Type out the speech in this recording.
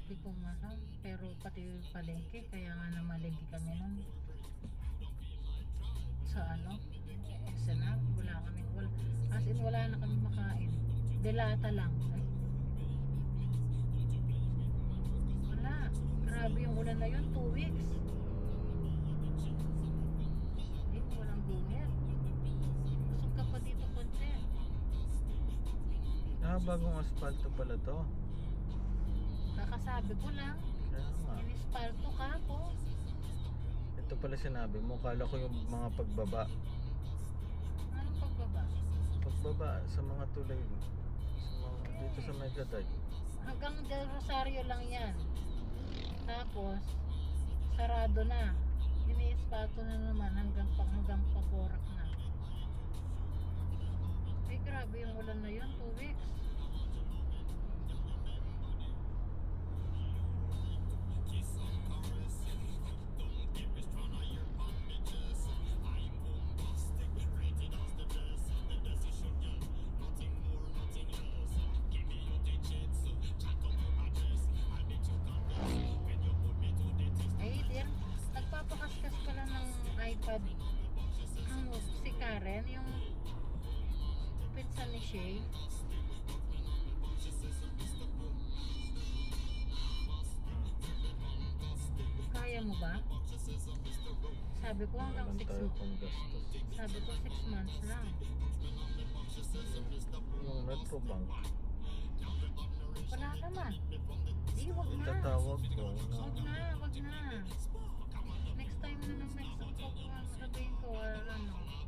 Di ko ano, pero pati palengke, kaya nga namalengke kami nun. Sa ano, isa na, as in wala na kami makain. Delata lang. Ay, wala. Grabe yung ulan na yun, 2 weeks. Ay, walang guhit. Busog ka pa dito konti. Bagong asfalto pala to. Kakasabi ko lang, Kaya nga. inispalto ka po. Ito pala sinabi mo, kala ko yung mga pagbaba. Anong pagbaba? Pagbaba sa mga tulay. Sa mga, dito sa Megadite. Hanggang Del Rosario lang yan. Tapos, sarado na. Iniispato na naman hanggang Pagorak na. Ay, grabe yung ulan na yun, 2 weeks. Ay, dear, nagpapakaskas pala ng iPad. Si Karen, yung pizza ni Shay. Kaya mo ba? Sabi ko hanggang Walang 6 tayo pang gastos. Sabi ko 6 months lang. Yung Metrobank. Wala naman. Di, wag na. Itatawag ko Wag na na, wag na. Next time na ng next sabihin ko, ano.